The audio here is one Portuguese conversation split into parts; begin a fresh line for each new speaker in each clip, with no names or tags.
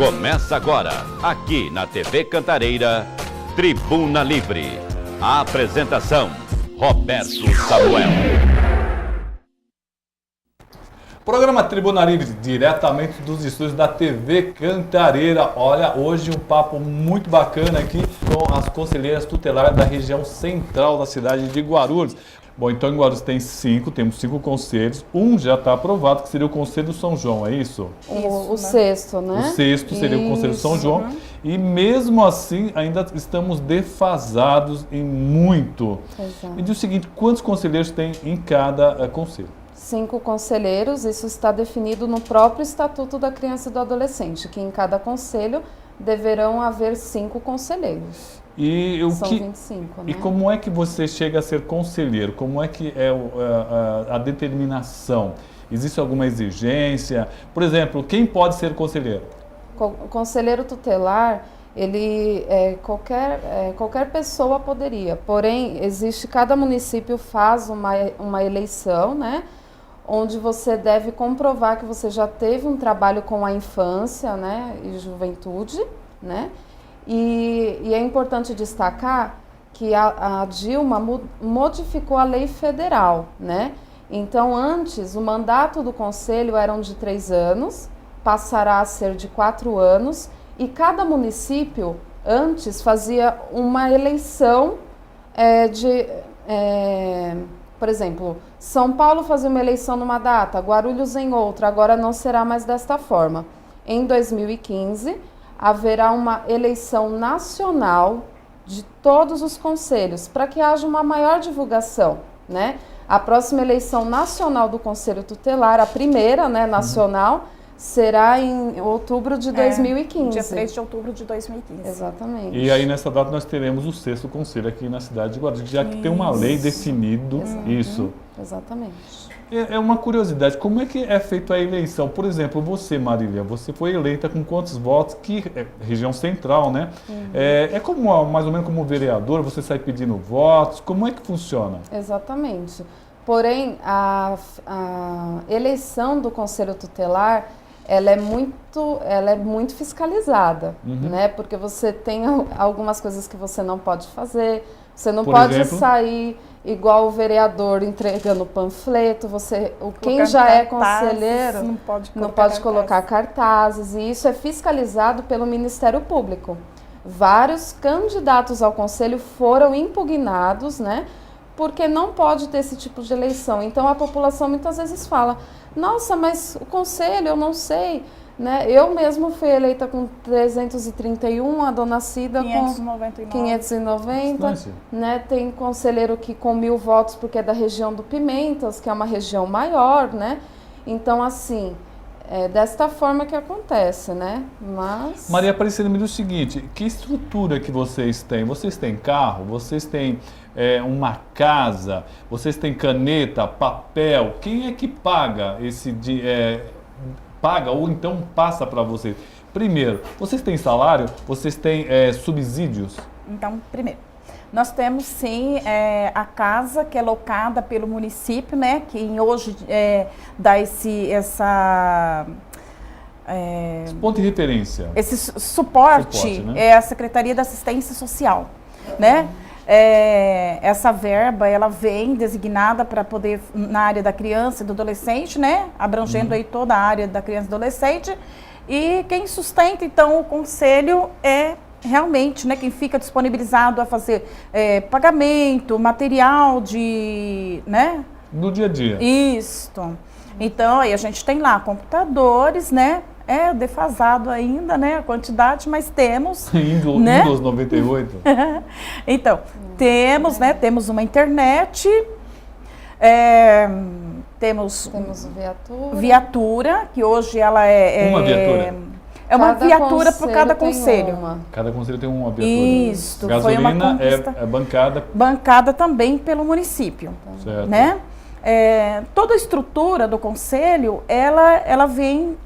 Começa agora, aqui na TV Cantareira, Tribuna Livre. A apresentação, Roberto Samuel.
Programa Tribuna Livre, diretamente dos estúdios da TV Cantareira. Olha, hoje um papo muito bacana aqui com as conselheiras tutelares da região central da cidade de Guarulhos. Bom, então em Guarulhos temos 5 conselhos. Um já está aprovado, que seria o Conselho do São João, é isso?
O sexto, né?
O sexto seria o Conselho do São João. E mesmo assim, ainda estamos defasados em muito.
Exato.
Me diz o seguinte, quantos conselheiros tem em cada conselho?
5 conselheiros, isso está definido no próprio Estatuto da Criança e do Adolescente, que em cada conselho deverão haver 5 conselheiros.
E
São 25, né?
E como é que você chega a ser conselheiro? Como é que é a determinação? Existe alguma exigência? Por exemplo, quem pode ser conselheiro?
O conselheiro tutelar, ele qualquer pessoa poderia, porém, cada município faz uma eleição, né? Onde você deve comprovar que você já teve um trabalho com a infância, né, e juventude, né? E é importante destacar que a Dilma modificou a lei federal, né? Então, antes, o mandato do conselho era de 3 anos, passará a ser de 4 anos, e cada município, antes, fazia uma eleição por exemplo, São Paulo fazia uma eleição numa data, Guarulhos em outra, agora não será mais desta forma. Em 2015, haverá uma eleição nacional de todos os conselhos, para que haja uma maior divulgação, né? A próxima eleição nacional do Conselho Tutelar, a primeira, né, nacional, será em outubro de 2015.
Dia 3 de outubro de 2015.
Exatamente.
E aí, nessa data, nós teremos o 6º conselho aqui na cidade de Guarulhos, já que tem uma lei definindo isso.
Exatamente.
É uma curiosidade, como é que é feita a eleição? Por exemplo, você, Marília, você foi eleita com quantos votos? Região central, né? É como, mais ou menos como vereador, você sai pedindo votos, como é que funciona?
Exatamente. Porém, a eleição do Conselho Tutelar, ela é muito fiscalizada, né? Porque você tem algumas coisas que você não pode fazer, você não pode sair igual o vereador entregando panfleto, quem já é conselheiro não pode colocar cartazes, e isso é fiscalizado pelo Ministério Público. Vários candidatos ao conselho foram impugnados, né? Porque não pode ter esse tipo de eleição. Então a população muitas vezes fala, nossa, mas o conselho eu não sei, né? Eu mesmo fui eleita com 331, a dona Cida
599.
com 590, né? Tem conselheiro que com 1000 votos porque é da região do Pimentas, que é uma região maior, né? Então assim, é desta forma que acontece, né? Mas...
Maria Aparecida, me diz o seguinte, que estrutura que vocês têm? Vocês têm carro? Vocês têm uma casa? Vocês têm caneta, papel? Quem é que paga paga ou então passa para vocês? Primeiro, vocês têm salário? Vocês têm subsídios?
Então, primeiro, nós temos sim a casa que é locada pelo município, né? Que hoje dá esse
ponto de referência.
Esse suporte,
né?
É a Secretaria da Assistência Social, né? Essa verba, ela vem designada para poder, na área da criança e do adolescente, né? Abrangendo aí toda a área da criança e adolescente. E quem sustenta, então, o conselho é realmente, né? Quem fica disponibilizado a fazer pagamento, material né?
No dia a dia.
Isto. Então, aí a gente tem lá computadores, né? É defasado ainda, né, a quantidade, mas temos...
Windows 98.
Então, temos, né, temos uma internet, temos viatura, que hoje ela
uma viatura?
É uma viatura por cada conselho.
Cada conselho tem uma viatura.
Isso.
Gasolina
foi uma conquista,
é bancada?
Bancada também pelo município,
certo.
Né? Toda a estrutura do conselho, ela vem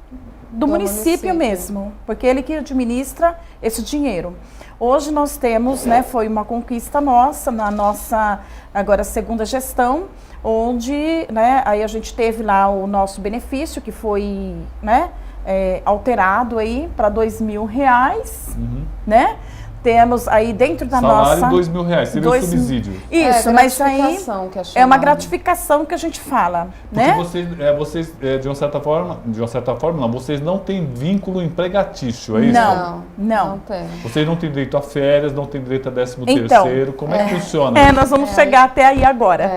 do município mesmo, porque ele que administra esse dinheiro. Hoje nós temos, né, foi uma conquista nossa, na nossa agora segunda gestão, onde, né, aí a gente teve lá o nosso benefício, que foi, né, alterado aí para R$2.000, né? Temos aí dentro da nossa...
Salário R$2.000, seria o subsídio.
Isso, mas aí
que é
uma gratificação que a gente fala, né?
Porque vocês de uma certa forma, não, vocês não têm vínculo empregatício, é isso?
Não.
tem.
Vocês não têm direito a férias, não têm direito a 13º, como é que funciona?
Nós vamos chegar até aí agora.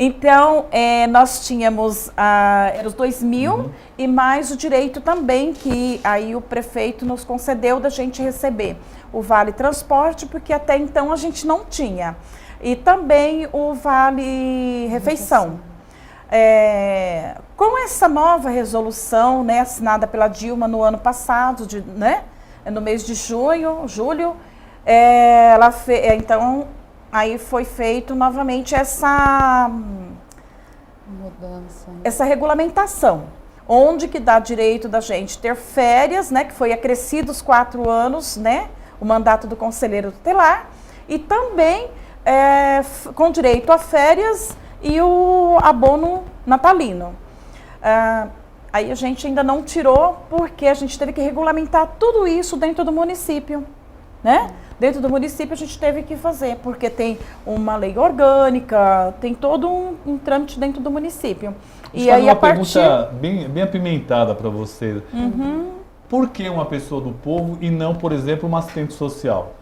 Então, nós tínhamos era os 2.000 e mais o direito também que aí o prefeito nos concedeu da gente receber o Vale Transporte, porque até então a gente não tinha. E também o Vale Refeição. Com essa nova resolução, né, assinada pela Dilma no ano passado, né, no mês de julho, então... Aí foi feito novamente essa
mudança,
essa regulamentação, onde que dá direito da gente ter férias, né, que foi acrescido os 4 anos, né, o mandato do conselheiro tutelar, e também com direito a férias e o abono natalino. Aí a gente ainda não tirou, porque a gente teve que regulamentar tudo isso dentro do município, né? Dentro do município a gente teve que fazer, porque tem uma lei orgânica, tem todo um trâmite dentro do município.
E aí uma pergunta bem apimentada para você. Por que uma pessoa do povo e não, por exemplo, uma assistente social?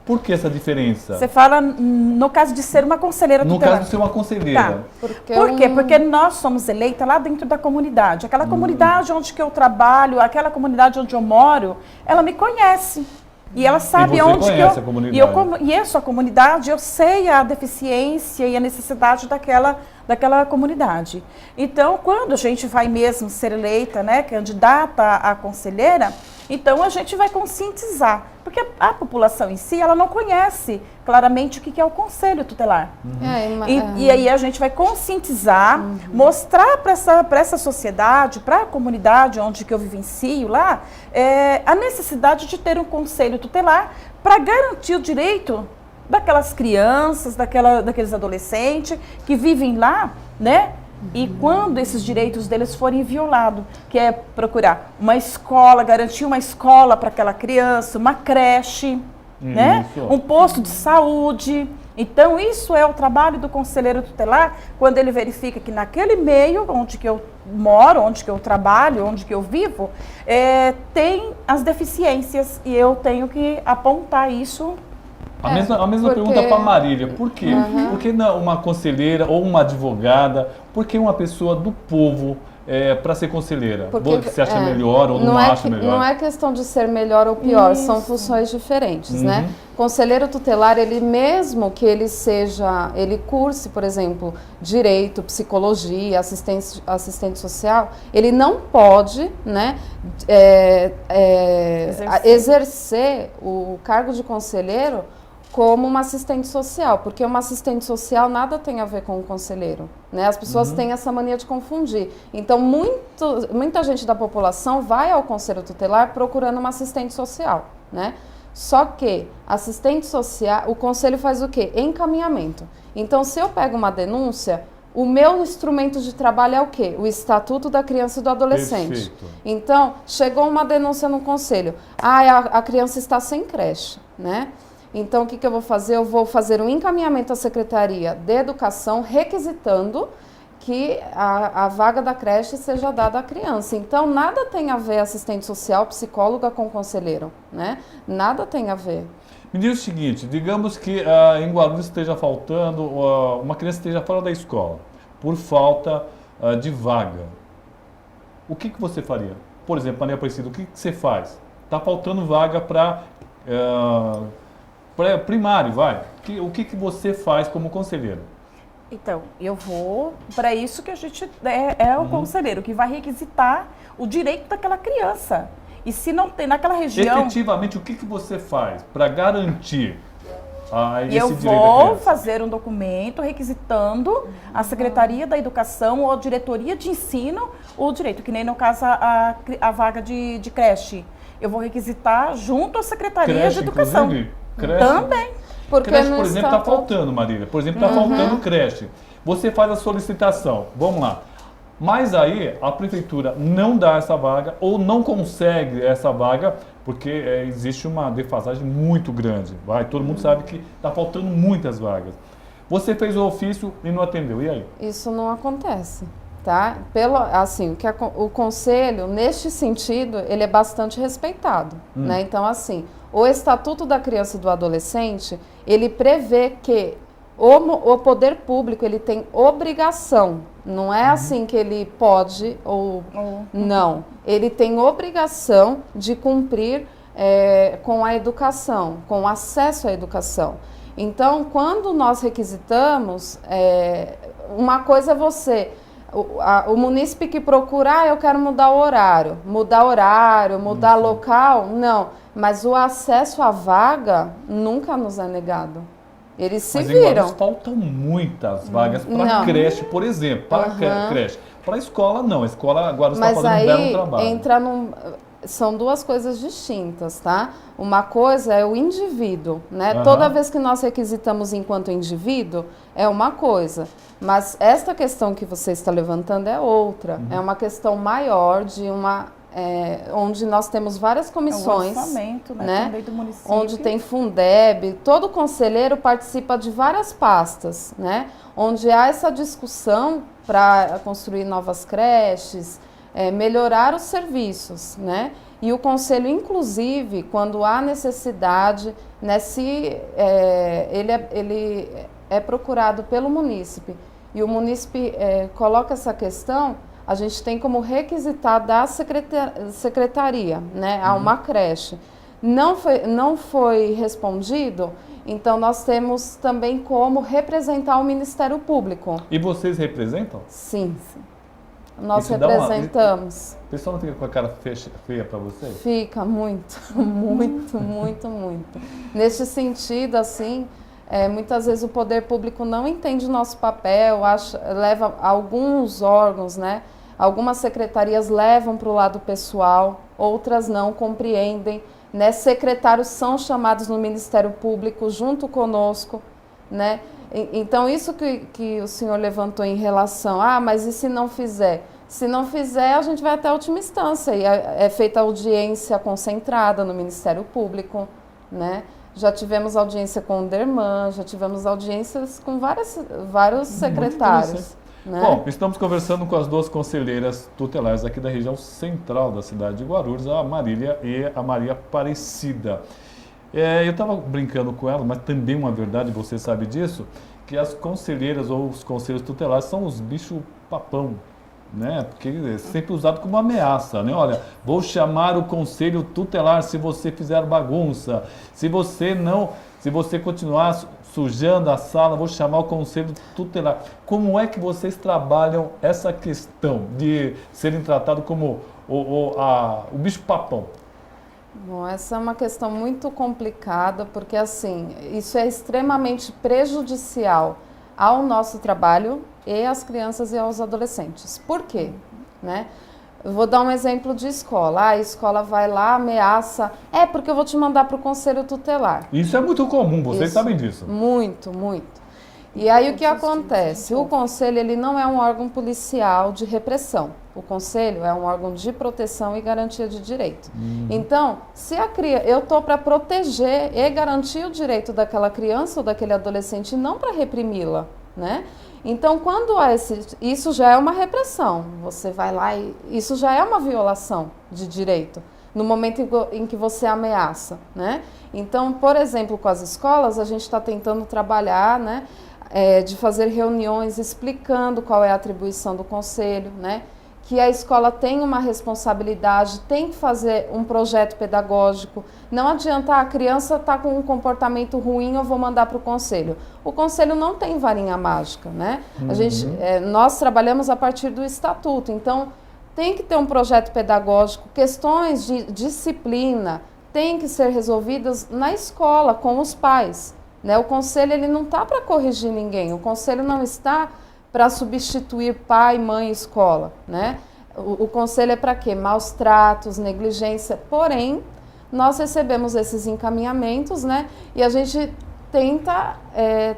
Por que essa diferença?
Você fala no caso de ser uma conselheira tutelar.
No caso de ser uma conselheira.
Tá. Por quê? Porque nós somos eleitas lá dentro da comunidade. Aquela comunidade onde que eu trabalho, aquela comunidade onde eu moro, ela me conhece. E ela sabe onde que eu conheço a comunidade, eu sei a deficiência e a necessidade daquela comunidade. Então, quando a gente vai mesmo ser eleita, né, candidata a conselheira, então a gente vai conscientizar, porque a população em si, ela não conhece claramente o que é o conselho tutelar. E aí a gente vai conscientizar, mostrar para essa sociedade, para a comunidade onde que eu vivencio lá, a necessidade de ter um conselho tutelar para garantir o direito daquelas crianças, daqueles adolescentes que vivem lá, né? E quando esses direitos deles forem violados, que é procurar uma escola, garantir uma escola para aquela criança, uma creche, né? Um posto de saúde. Então, isso é o trabalho do conselheiro tutelar, quando ele verifica que naquele meio onde que eu moro, onde que eu trabalho, onde que eu vivo, tem as deficiências e eu tenho que apontar isso.
A mesma pergunta para a Marília, por quê? Por que não uma conselheira ou uma advogada? Por que uma pessoa do povo para ser conselheira? Você acha melhor ou não acha melhor?
Não é questão de ser melhor ou pior, são funções diferentes, né? Conselheiro tutelar, ele mesmo que ele curse, por exemplo, direito, psicologia, assistente social, ele não pode, né, exercer o cargo de conselheiro como uma assistente social, porque uma assistente social nada tem a ver com o conselheiro, né? As pessoas têm essa mania de confundir. Então, muita gente da população vai ao conselho tutelar procurando uma assistente social, né? Só que assistente social, o conselho faz o quê? Encaminhamento. Então, se eu pego uma denúncia, o meu instrumento de trabalho é o quê? O Estatuto da Criança e do Adolescente.
Perfeito.
Então, chegou uma denúncia no conselho. A criança está sem creche, né? Então, o que eu vou fazer? Eu vou fazer um encaminhamento à Secretaria de Educação requisitando que a vaga da creche seja dada à criança. Então, nada tem a ver assistente social, psicóloga com conselheiro, né? Nada tem a ver.
Me diz o seguinte, digamos que em Guarulhos esteja faltando, uma criança esteja fora da escola, por falta de vaga. O que você faria? Por exemplo, Maria Aparecida, o que você faz? Está faltando vaga para primário, vai. O que você faz como conselheiro?
Então, eu vou para isso que a gente o conselheiro que vai requisitar o direito daquela criança. E se não tem naquela região...
Efetivamente, o que você faz para garantir esse
eu
direito da criança?
vou fazer um documento requisitando a Secretaria da Educação ou a Diretoria de Ensino o direito, que nem no caso a vaga de creche. Eu vou requisitar junto à Secretaria de Educação.
Creche?
Também.
Porque
creche, por exemplo, está faltando, Marília. Por exemplo, está faltando creche. Você faz a solicitação. Vamos lá. Mas aí a prefeitura não dá essa vaga ou não consegue essa vaga porque existe uma defasagem muito grande. Todo mundo sabe que está faltando muitas vagas. Você fez o ofício e não atendeu, e aí?
Isso não acontece, tá? O conselho, neste sentido, ele é bastante respeitado, né? Então, assim, o Estatuto da Criança e do Adolescente, ele prevê que o poder público, ele tem obrigação, não é assim que ele pode ou não, ele tem obrigação de cumprir com a educação, com o acesso à educação. Então, quando nós requisitamos, uma coisa é o munícipe que procura, eu quero mudar horário, mudar local, não, mas o acesso à vaga nunca nos é negado. Eles se viram.
Mas faltam muitas vagas para creche, por exemplo, para creche. Para escola, não. A escola agora está fazendo um belo trabalho.
São duas coisas distintas, tá? Uma coisa é o indivíduo, né? Toda vez que nós requisitamos enquanto indivíduo, é uma coisa. Mas esta questão que você está levantando é outra. É uma questão maior de onde nós temos várias comissões,
o orçamento,
né?
Também do município.
Onde tem Fundeb, todo conselheiro participa de várias pastas, né? Onde há essa discussão para construir novas creches, melhorar os serviços, né? E o conselho, inclusive, quando há necessidade, né, ele é procurado pelo munícipe e o munícipe coloca essa questão, a gente tem como requisitar da secretaria, né, a uma creche. Não foi respondido, então nós temos também como representar o Ministério Público.
E vocês representam?
Sim. Nós representamos.
O pessoal não fica com a cara feia para vocês?
Fica muito, muito, muito, muito. Neste sentido, assim, muitas vezes o poder público não entende o nosso papel, leva alguns órgãos, né? Algumas secretarias levam para o lado pessoal, outras não compreendem, né? Secretários são chamados no Ministério Público junto conosco, né? Então, isso que o senhor levantou em relação, mas e se não fizer? Se não fizer, a gente vai até a última instância e é feita audiência concentrada no Ministério Público, né? Já tivemos audiência com o DERMAN, já tivemos audiências com vários secretários. Né?
Bom, estamos conversando com as duas conselheiras tutelares aqui da região central da cidade de Guarulhos, a Marília e a Maria Aparecida. Eu estava brincando com ela, mas também uma verdade, você sabe disso, que as conselheiras ou os conselhos tutelares são os bichos papão, né? Porque é sempre usado como ameaça, né? Olha, vou chamar o conselho tutelar se você fizer bagunça, se você continuar sujando a sala, vou chamar o conselho tutelar. Como é que vocês trabalham essa questão de serem tratados como o bicho papão?
Bom, essa é uma questão muito complicada, porque assim, isso é extremamente prejudicial ao nosso trabalho e às crianças e aos adolescentes. Por quê? Né? Eu vou dar um exemplo de escola. A escola vai lá, ameaça, porque eu vou te mandar para o conselho tutelar.
Isso é muito comum, vocês sabem disso.
Muito, muito. E aí o que acontece? O conselho, ele não é um órgão policial de repressão. O conselho é um órgão de proteção e garantia de direito. Então, se eu estou para proteger e garantir o direito daquela criança ou daquele adolescente, não para reprimi-la, né? Então, quando há isso já é uma repressão. Você vai lá e isso já é uma violação de direito, no momento em que você ameaça, né? Então, por exemplo, com as escolas, a gente está tentando trabalhar, né? De fazer reuniões explicando qual é a atribuição do conselho, né? Que a escola tem uma responsabilidade, tem que fazer um projeto pedagógico. Não adianta a criança estar com um comportamento ruim, eu vou mandar para o conselho. O conselho não tem varinha mágica, né? Nós trabalhamos a partir do estatuto, então tem que ter um projeto pedagógico, questões de disciplina têm que ser resolvidas na escola, com os pais. Né? O conselho ele não está para corrigir ninguém, o conselho não está para substituir pai, mãe e escola. Né? O conselho é para quê? Maus tratos, negligência. Porém, nós recebemos esses encaminhamentos, né? E a gente tenta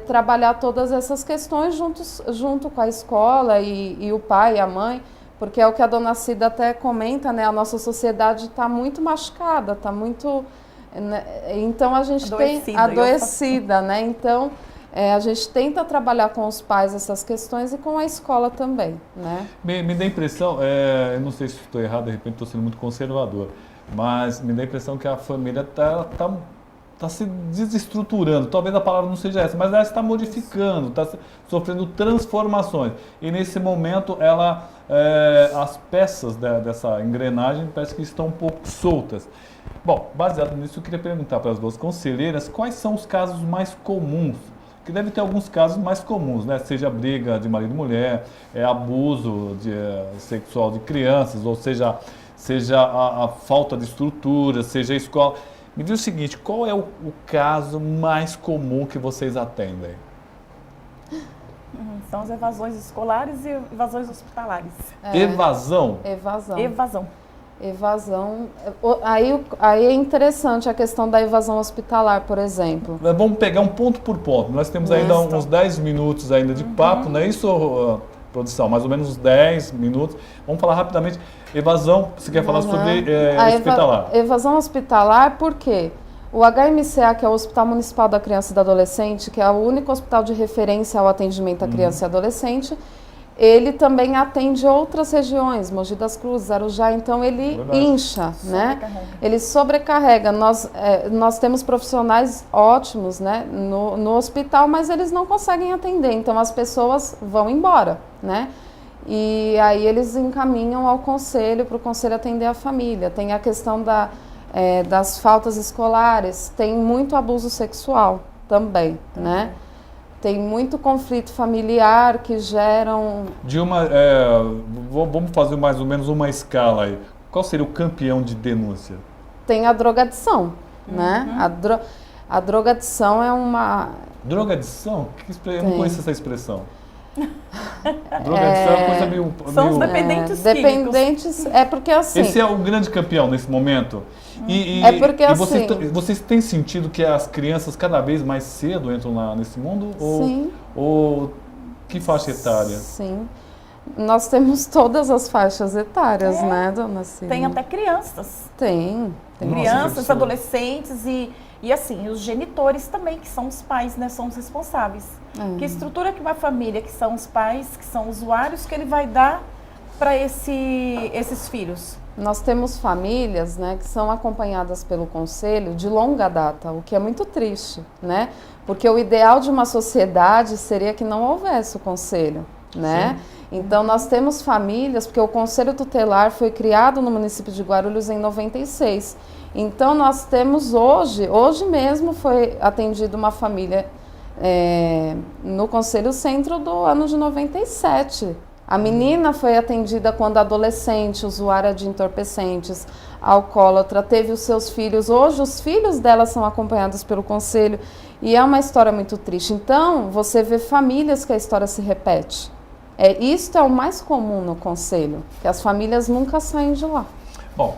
trabalhar todas essas questões junto com a escola e o pai e a mãe, Porque é o que a dona Cida até comenta, né? A nossa sociedade está muito machucada, está muito... Né? Então a gente tem adoecida, né? Então a gente tenta trabalhar com os pais essas questões e com a escola também, né?
Me dá a impressão, eu não sei se estou errado, de repente estou sendo muito conservador, mas me dá a impressão que a família está se desestruturando. Talvez a palavra não seja essa, mas ela está modificando, está sofrendo transformações. E nesse momento as peças dessa engrenagem parece que estão um pouco soltas. Bom, baseado nisso, eu queria perguntar para as duas conselheiras quais são os casos mais comuns, que deve ter alguns casos mais comuns, né? Seja briga de marido e mulher, abuso sexual de crianças, ou seja a falta de estrutura, seja a escola. Me diz o seguinte, qual é o caso mais comum que vocês atendem?
São as evasões escolares e evasões hospitalares.
Evasão?
Evasão. Aí é interessante a questão da evasão hospitalar, por exemplo.
Vamos pegar um ponto por ponto. Nós temos ainda uns 10 minutos ainda de papo, não é isso, produção? Mais ou menos uns 10 minutos. Vamos falar rapidamente. Evasão, você quer falar sobre hospitalar?
Evasão hospitalar, por quê? O HMCA, que é o Hospital Municipal da Criança e do Adolescente, que é o único hospital de referência ao atendimento à criança e adolescente, ele também atende outras regiões, Mogi das Cruzes, Arujá, então ele incha, né? Ele sobrecarrega. Nós temos profissionais ótimos, né, no hospital, mas eles não conseguem atender, então as pessoas vão embora, né? E aí eles encaminham ao conselho, para o conselho atender a família. Tem a questão das faltas escolares, tem muito abuso sexual também, né? Tem muito conflito familiar que geram...
Vamos fazer mais ou menos uma escala aí. Qual seria o campeão de denúncia?
Tem a drogadição, né? A drogadição é uma...
Drogadição? Eu não conheço essa expressão. Drogadição é uma coisa meio...
São os dependentes químicos.
Dependentes, porque assim...
Esse é o grande campeão nesse momento. Vocês têm sentido que as crianças cada vez mais cedo entram nesse mundo?
Sim.
Ou que faixa etária?
Sim. Nós temos todas as faixas etárias, né, dona Cida?
Tem até crianças.
Tem
crianças, adolescentes e assim, os genitores também, que são os pais, né, são os responsáveis. Que estrutura que uma família, que são os pais, que são usuários, que ele vai dar para esses filhos?
Nós temos famílias, né, que são acompanhadas pelo conselho de longa data, o que é muito triste, né? Porque o ideal de uma sociedade seria que não houvesse o conselho, né? Sim. Então nós temos famílias, porque o conselho tutelar foi criado no município de Guarulhos em 96. Então nós temos hoje mesmo foi atendida uma família no Conselho Centro do ano de 97. A menina foi atendida quando adolescente, usuária de entorpecentes, alcoólatra, teve os seus filhos. Hoje os filhos dela são acompanhados pelo conselho e é uma história muito triste. Então, você vê famílias que a história se repete. Isto é o mais comum no conselho, que as famílias nunca saem de lá.
Bom,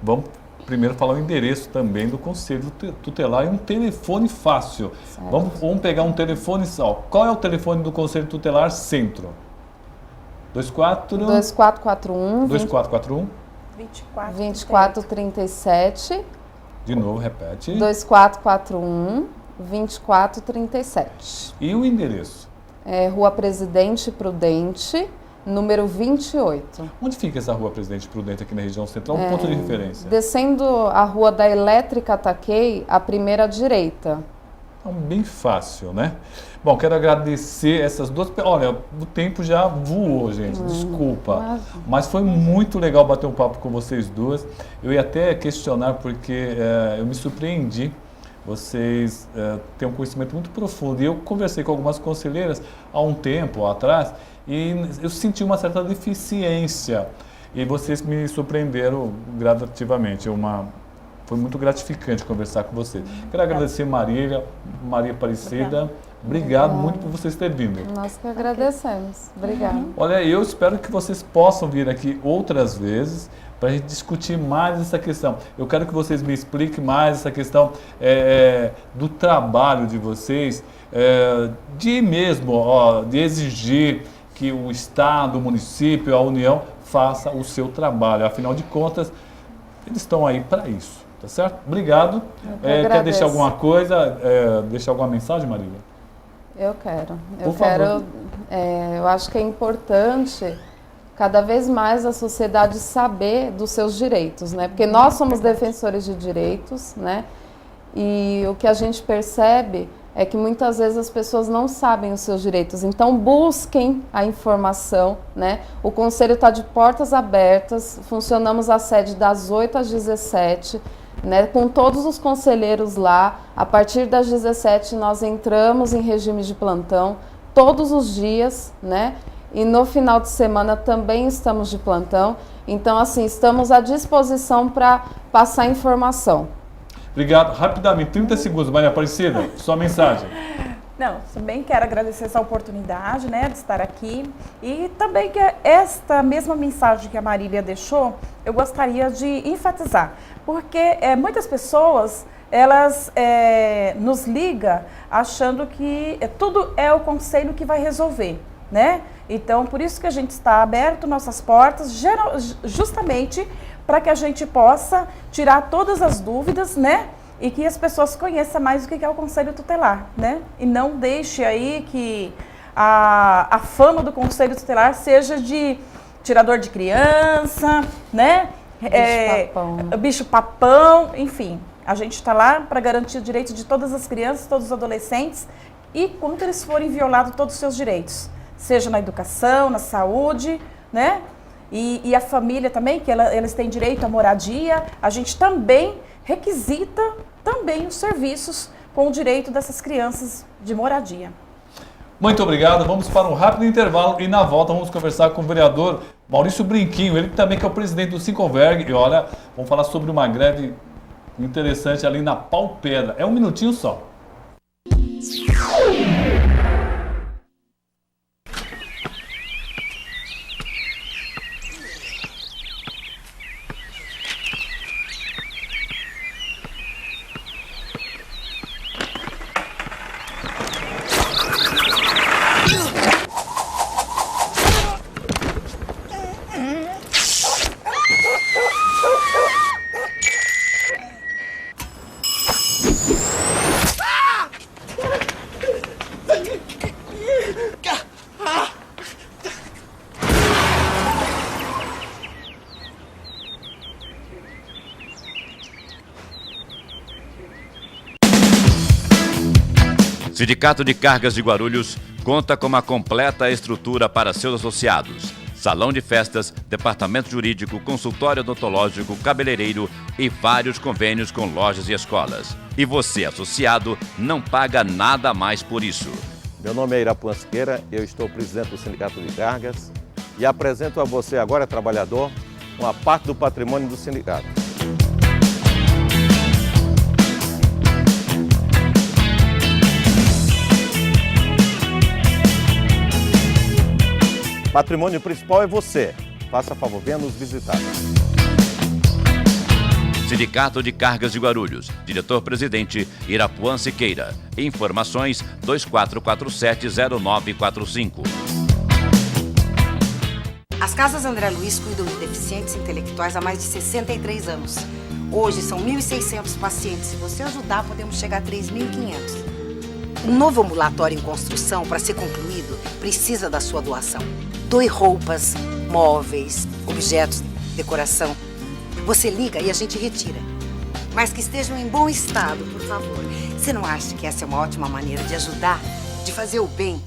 vamos primeiro falar o endereço também do Conselho Tutelar e um telefone fácil. Vamos pegar um telefone só. Qual é o telefone do Conselho Tutelar Centro?
2441 2437.
De novo, repete.
2441 2437.
E o endereço?
Rua Presidente Prudente, número 28.
Onde fica essa Rua Presidente Prudente aqui na região central? Um ponto de referência.
Descendo a Rua da Elétrica Taquei, a primeira direita.
Então, bem fácil, né? Bom, quero agradecer essas duas... Olha, o tempo já voou, gente, desculpa. Mas foi muito legal bater um papo com vocês duas. Eu ia até questionar porque eu me surpreendi. Vocês têm um conhecimento muito profundo. E eu conversei com algumas conselheiras há um tempo atrás e eu senti uma certa deficiência. E vocês me surpreenderam gradativamente. Foi muito gratificante conversar com vocês. Quero agradecer Maria Aparecida. Obrigado muito por vocês terem vindo.
Nós que agradecemos. Obrigada.
Olha, eu espero que vocês possam vir aqui outras vezes para a gente discutir mais essa questão. Eu quero que vocês me expliquem mais essa questão do trabalho de vocês, de exigir que o Estado, o município, a União faça o seu trabalho. Afinal de contas, eles estão aí para isso, tá certo? Obrigado. Quer deixar alguma coisa, deixar alguma mensagem, Marília?
Eu quero. Eu acho que é importante cada vez mais a sociedade saber dos seus direitos, né? Porque nós somos defensores de direitos, né? E o que a gente percebe é que muitas vezes as pessoas não sabem os seus direitos. Então busquem a informação, né? O Conselho está de portas abertas, funcionamos a sede das 8 às 17, né? Com todos os conselheiros lá. A partir das 17 nós entramos em regime de plantão todos os dias, né? E no final de semana também estamos de plantão. Então, assim, estamos à disposição para passar informação.
Obrigado. Rapidamente, 30 segundos, Maria Aparecida, sua mensagem.
Não, também quero agradecer essa oportunidade, né, de estar aqui. E também que esta mesma mensagem que a Marília deixou, eu gostaria de enfatizar. Porque muitas pessoas, elas nos ligam achando que tudo é o conselho que vai resolver, né? Então, por isso que a gente está aberto nossas portas, justamente para que a gente possa tirar todas as dúvidas, né? E que as pessoas conheçam mais o que é o Conselho Tutelar, né? E não deixe aí que a fama do Conselho Tutelar seja de tirador de criança, né? Bicho-papão, enfim. A gente está lá para garantir o direito de todas as crianças, todos os adolescentes e quando eles forem violados todos os seus direitos. Seja na educação, na saúde, né? E a família também, que eles têm direito à moradia. A gente também requisita também os serviços com o direito dessas crianças de moradia.
Muito obrigado. Vamos para um rápido intervalo e na volta vamos conversar com o vereador Maurício Brinquinho, ele também que é o presidente do Sinconverg. E olha, vamos falar sobre uma greve interessante ali na Pau Pedra. É um minutinho só.
Sindicato de Cargas de Guarulhos conta com uma completa estrutura para seus associados. Salão de festas, departamento jurídico, consultório odontológico, cabeleireiro e vários convênios com lojas e escolas. E você, associado, não paga nada mais por isso.
Meu nome é Irapuã Siqueira, eu estou presidente do Sindicato de Cargas e apresento a você agora, trabalhador, uma parte do patrimônio do sindicato. Patrimônio principal é você. Faça favor, venha nos visitar.
Sindicato de Cargas de Guarulhos. Diretor-presidente Irapuã Siqueira. Informações 2447-0945.
As Casas André Luiz cuidam de deficientes intelectuais há mais de 63 anos. Hoje são 1.600 pacientes. Se você ajudar, podemos chegar a 3.500. Um novo ambulatório em construção, para ser concluído, precisa da sua doação. Doe roupas, móveis, objetos, decoração. Você liga e a gente retira. Mas que estejam em bom estado, por favor. Você não acha que essa é uma ótima maneira de ajudar, de fazer o bem?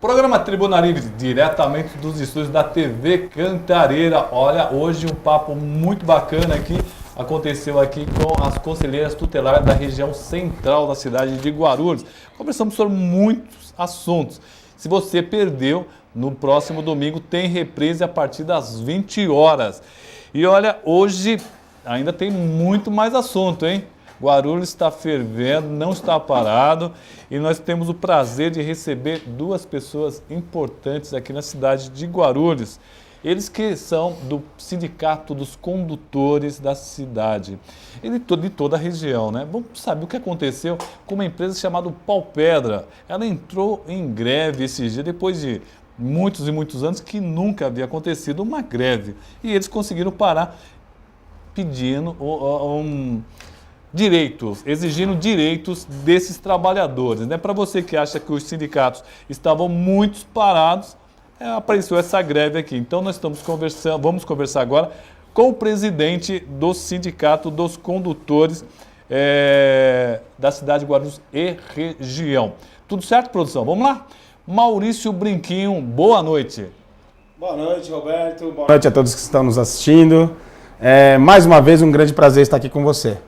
Programa Tribuna Livre, diretamente dos estúdios da TV Cantareira. Olha, hoje um papo muito bacana aqui. Aconteceu aqui com as conselheiras tutelares da região central da cidade de Guarulhos. Conversamos sobre muitos assuntos. Se você perdeu, no próximo domingo tem reprise a partir das 20 horas. E olha, hoje ainda tem muito mais assunto, hein? Guarulhos está fervendo, não está parado. E nós temos o prazer de receber duas pessoas importantes aqui na cidade de Guarulhos. Eles que são do Sindicato dos Condutores da cidade, de toda a região, né? Vamos saber o que aconteceu com uma empresa chamada Paupedra. Ela entrou em greve esses dias, depois de muitos e muitos anos que nunca havia acontecido uma greve. E eles conseguiram parar pedindo direitos, exigindo direitos desses trabalhadores, né? Para você que acha que os sindicatos estavam muito parados, apareceu essa greve aqui. Então nós vamos conversar agora com o presidente do Sindicato dos Condutores da cidade de Guarulhos e região. Tudo certo, produção? Vamos lá? Maurício Brinquinho, boa noite.
Boa noite, Roberto. Boa noite a todos que estão nos assistindo. Mais uma vez, um grande prazer estar aqui com você.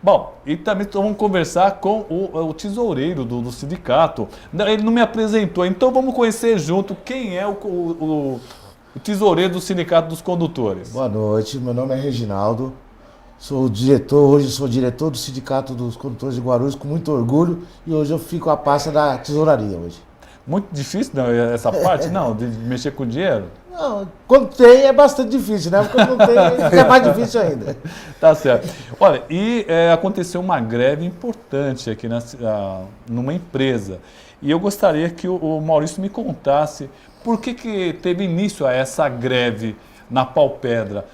Bom, e também vamos conversar com o tesoureiro do sindicato. Ele não me apresentou, então vamos conhecer junto quem é o tesoureiro do Sindicato dos Condutores.
Boa noite, meu nome é Reginaldo, hoje sou diretor do Sindicato dos Condutores de Guarulhos com muito orgulho e hoje eu fico a pasta da tesouraria hoje.
Muito difícil não, essa parte, não, de mexer com dinheiro?
Não, quando tem é bastante difícil, né? Quando não tem é mais difícil ainda.
Tá certo. Olha, e aconteceu uma greve importante aqui numa empresa. E eu gostaria que o Maurício me contasse por que teve início a essa greve na Paupedra.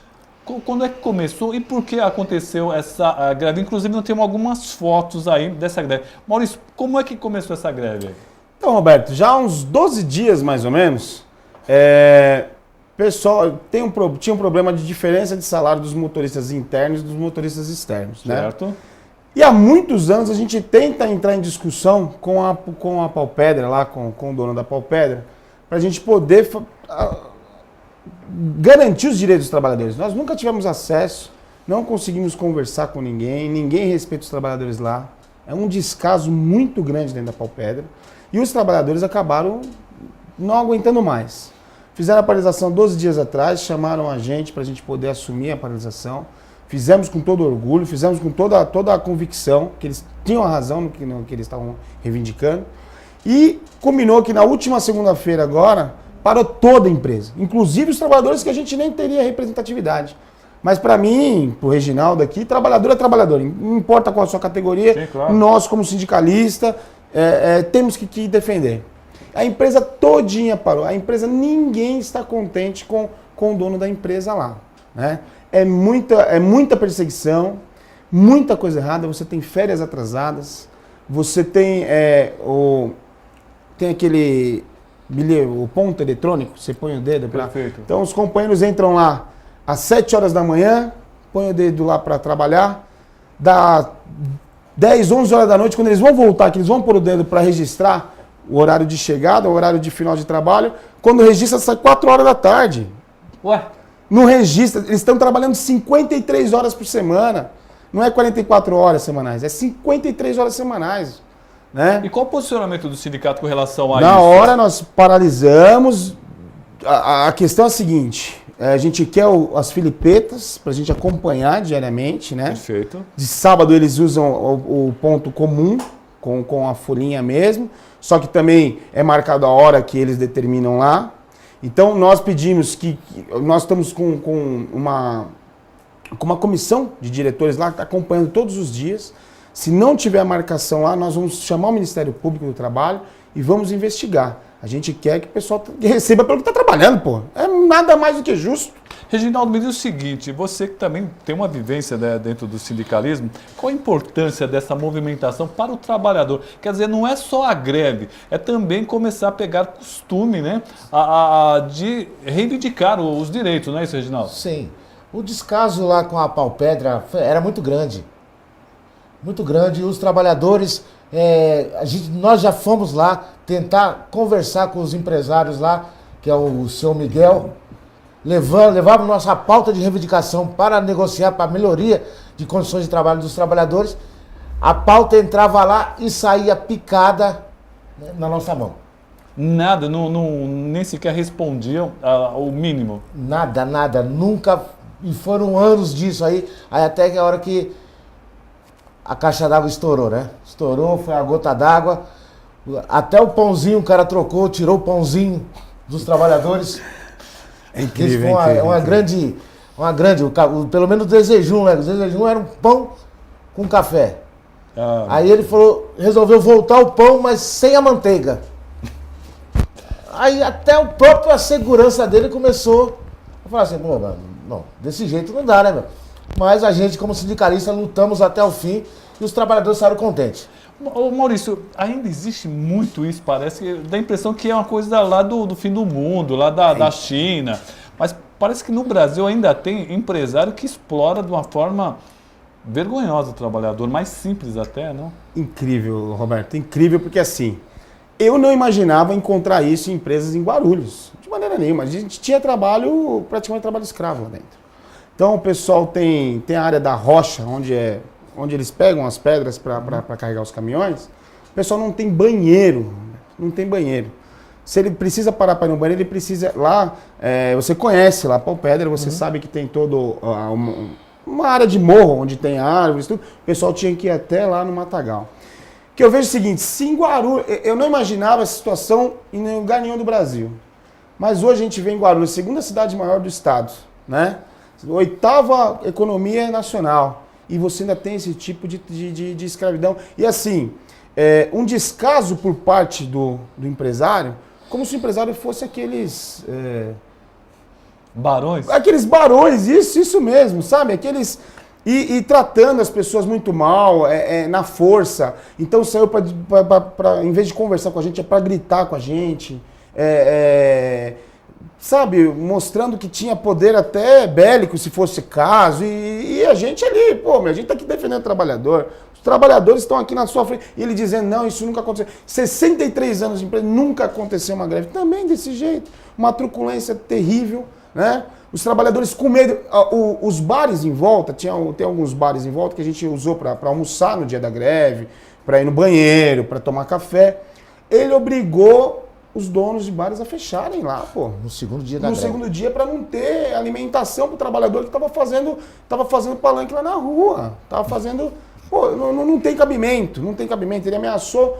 Quando é que começou e por que aconteceu essa greve? Inclusive, nós temos algumas fotos aí dessa greve. Maurício, como é que começou essa greve aí?
Então, Roberto, já há uns 12 dias, mais ou menos, pessoal tinha um problema de diferença de salário dos motoristas internos e dos motoristas externos, né?
Certo.
E há muitos anos a gente tenta entrar em discussão com a Paupedra, lá com o dono da Paupedra, para a gente poder garantir os direitos dos trabalhadores. Nós nunca tivemos acesso, não conseguimos conversar com ninguém respeita os trabalhadores lá. É um descaso muito grande dentro da Paupedra. E os trabalhadores acabaram não aguentando mais. Fizeram a paralisação 12 dias atrás, chamaram a gente para a gente poder assumir a paralisação. Fizemos com todo orgulho, fizemos com toda a convicção que eles tinham a razão no que eles estavam reivindicando. E combinou que na última segunda-feira agora, parou toda a empresa, inclusive os trabalhadores que a gente nem teria representatividade. Mas para mim, para o Reginaldo aqui, trabalhador é trabalhador, não importa qual a sua categoria, sim, claro. Nós como sindicalista temos que defender. A empresa todinha parou, ninguém está contente com o dono da empresa lá, né? É muita perseguição, muita coisa errada, você tem férias atrasadas, você tem aquele bilhete, o ponto eletrônico, você põe o dedo para...
Perfeito.
Então os companheiros entram lá às 7 horas da manhã, põe o dedo lá para trabalhar, dá 10, 11 horas da noite, quando eles vão voltar, que eles vão pôr o dedo para registrar o horário de chegada, o horário de final de trabalho, quando registra sai 4 horas da tarde.
Ué?
No registro, eles estão trabalhando 53 horas por semana, não é 44 horas semanais, é 53 horas semanais. Né?
E qual o posicionamento do sindicato com relação a
isso?
Na
hora nós paralisamos, a questão é a seguinte... A gente quer as filipetas para a gente acompanhar diariamente, né?
Perfeito. De
sábado eles usam o ponto comum, com a folhinha mesmo, só que também é marcado a hora que eles determinam lá. Então nós pedimos nós estamos com uma comissão de diretores lá, que está acompanhando todos os dias. Se não tiver a marcação lá, nós vamos chamar o Ministério Público do Trabalho e vamos investigar. A gente quer que o pessoal receba pelo que está trabalhando, pô. É nada mais do que justo.
Reginaldo, me diz o seguinte, você que também tem uma vivência, né, dentro do sindicalismo, qual a importância dessa movimentação para o trabalhador? Quer dizer, não é só a greve, é também começar a pegar costume, né, de reivindicar os direitos, não é isso, Reginaldo?
Sim. O descaso lá com a Paupedra era muito grande. Muito grande. E os trabalhadores... nós já fomos lá tentar conversar com os empresários lá, que é o senhor Miguel, levava nossa pauta de reivindicação para negociar para a melhoria de condições de trabalho dos trabalhadores. A pauta entrava lá e saía picada, né, na nossa mão.
Nada, nem sequer respondiam ao mínimo?
Nada, nunca, e foram anos disso aí até que a hora que a caixa d'água estourou, né? Estourou, foi a gota d'água. Até o pãozinho o cara trocou, tirou o pãozinho dos trabalhadores.
É incrível,
Isso foi uma grande, pelo menos o desejum, né? O desejum era um pão com café. Aí ele falou, resolveu voltar o pão, mas sem a manteiga. Aí até a segurança dele começou a falar assim, não, desse jeito não dá, né, meu? Mas a gente, como sindicalista, lutamos até o fim e os trabalhadores saíram contentes.
Ô Maurício, ainda existe muito isso, parece que dá a impressão que é uma coisa lá do fim do mundo, lá da China. Mas parece que no Brasil ainda tem empresário que explora de uma forma vergonhosa o trabalhador, mais simples até, não?
Incrível, Roberto, incrível, porque assim, eu não imaginava encontrar isso em empresas em Guarulhos, de maneira nenhuma. A gente tinha praticamente trabalho escravo lá dentro. Então o pessoal tem a área da rocha, onde eles pegam as pedras para carregar os caminhões. O pessoal não tem banheiro, Se ele precisa parar para ir no banheiro, ele precisa lá, você conhece lá Pau Pedra, você sabe que tem todo uma área de morro, onde tem árvores, tudo. O pessoal tinha que ir até lá no Matagal. Que eu vejo o seguinte, se em Guarulhos, eu não imaginava essa situação em lugar nenhum do Brasil. Mas hoje a gente vê em Guarulhos, segunda cidade maior do estado, né? 8ª economia nacional. E você ainda tem esse tipo de escravidão. E assim, um descaso por parte do empresário, como se o empresário fosse aqueles...
Barões?
Aqueles barões, isso mesmo, sabe? Aqueles... E tratando as pessoas muito mal, na força. Então saiu em vez de conversar com a gente, para gritar com a gente. Sabe? Mostrando que tinha poder até bélico, se fosse caso. E a gente ali, a gente tá aqui defendendo o trabalhador. Os trabalhadores estão aqui na sua frente. E ele dizendo, não, isso nunca aconteceu. 63 anos de empresa, nunca aconteceu uma greve. Também desse jeito. Uma truculência terrível, né? Os trabalhadores com medo, os bares em volta, tem alguns bares em volta que a gente usou para almoçar no dia da greve, para ir no banheiro, para tomar café. Ele obrigou os donos de bares a fecharem lá, pô.
No segundo dia da greve.
No segundo dia, para não ter alimentação para o trabalhador que estava fazendo palanque lá na rua. Estava fazendo... Pô, não tem cabimento, não tem cabimento. Ele ameaçou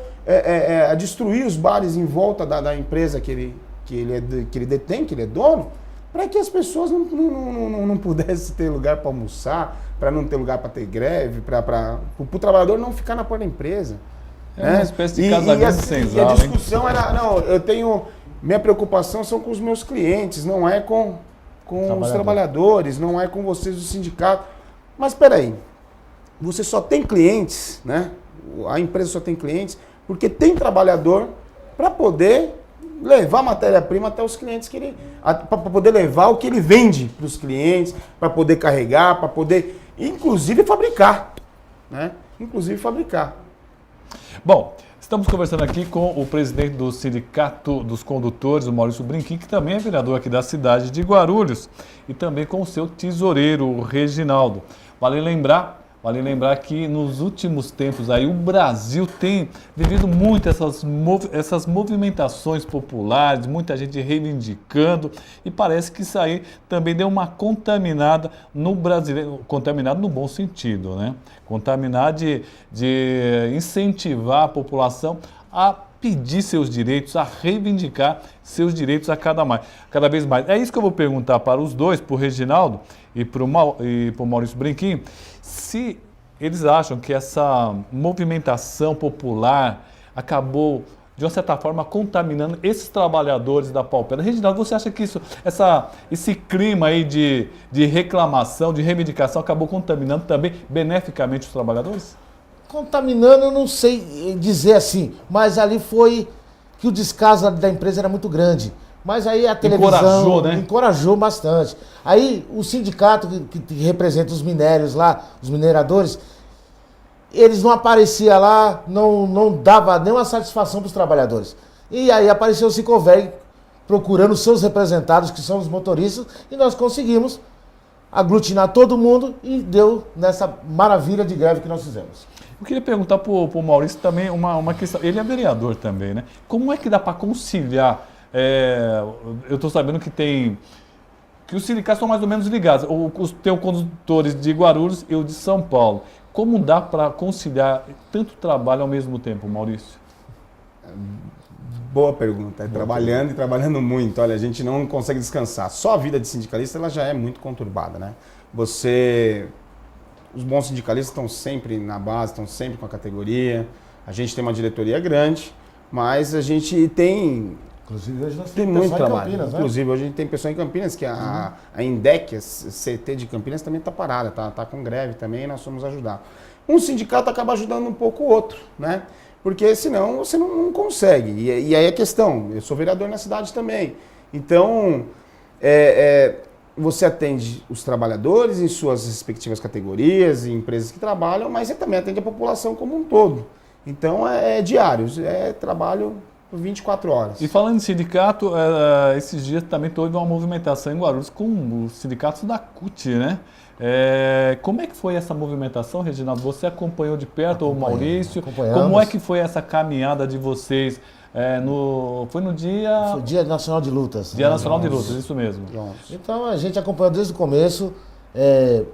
a destruir os bares em volta da empresa que ele detém, que ele é dono, para que as pessoas não pudessem ter lugar para almoçar, para não ter lugar para ter greve, para o trabalhador não ficar na porta da empresa.
Uma espécie de casamento senzala.
E a discussão era, minha preocupação são com os meus clientes, não é com os trabalhadores, não é com vocês do sindicato. Mas espera aí, você só tem clientes, né? A empresa só tem clientes porque tem trabalhador para poder levar matéria-prima até os clientes para poder levar o que ele vende para os clientes, para poder carregar, para poder, inclusive, fabricar, né? Inclusive fabricar.
Bom, estamos conversando aqui com o presidente do Sindicato dos Condutores, o Maurício Brinquim, que também é vereador aqui da cidade de Guarulhos, e também com o seu tesoureiro, o Reginaldo. Vale lembrar que nos últimos tempos aí o Brasil tem vivido muito essas movimentações populares, muita gente reivindicando, e parece que isso aí também deu uma contaminada no brasileiro, contaminado no bom sentido, né? Contaminado de incentivar a população a pedir seus direitos, a reivindicar seus direitos cada vez mais. É isso que eu vou perguntar para os dois, para o Reginaldo e para o Maurício Brinquim, se eles acham que essa movimentação popular acabou, de uma certa forma, contaminando esses trabalhadores da Pau Pedra. Reginaldo, você acha que esse clima aí de reclamação, de reivindicação, acabou contaminando também beneficamente os trabalhadores?
Contaminando, eu não sei dizer assim, mas ali foi que o descaso da empresa era muito grande. Mas aí a televisão encorajou bastante. Aí o sindicato que representa os minérios lá, os mineradores, eles não apareciam lá, não dava nenhuma satisfação para os trabalhadores. E aí apareceu o Sincoveg procurando seus representados, que são os motoristas, e nós conseguimos aglutinar todo mundo e deu nessa maravilha de greve que nós fizemos.
Eu queria perguntar para o Maurício também uma questão. Ele é vereador também, né? Como é que dá para conciliar? Eu estou sabendo que os sindicatos são mais ou menos ligados. Tem os condutores de Guarulhos e o de São Paulo. Como dá para conciliar tanto trabalho ao mesmo tempo, Maurício?
Boa pergunta. Trabalhando e trabalhando muito. Olha, a gente não consegue descansar. Só a vida de sindicalista ela já é muito conturbada, né? Os bons sindicalistas estão sempre na base, estão sempre com a categoria. A gente tem uma diretoria grande, mas a gente tem...
Inclusive, hoje nós
Tem
temos
muito
pessoal em
trabalho.
Campinas, né?
Inclusive, hoje a gente tem pessoa em Campinas, que a INDEC, a CT de Campinas, também está parada, tá com greve também, e nós vamos ajudar. Um sindicato acaba ajudando um pouco o outro, né? Porque senão você não consegue. E aí a questão, eu sou vereador na cidade também. Então, você atende os trabalhadores em suas respectivas categorias, em empresas que trabalham, mas você também atende a população como um todo. Então, é diário, é trabalho 24 horas.
E falando em sindicato, esses dias também houve uma movimentação em Guarulhos com os sindicatos da CUT, né? Como é que foi essa movimentação, Reginaldo? Você acompanhou de perto, ou Maurício? Como é que foi essa caminhada de vocês? Foi no dia...
Foi Dia Nacional de Lutas.
Dia Nacional de Lutas, isso mesmo.
Então a gente acompanhou desde o começo,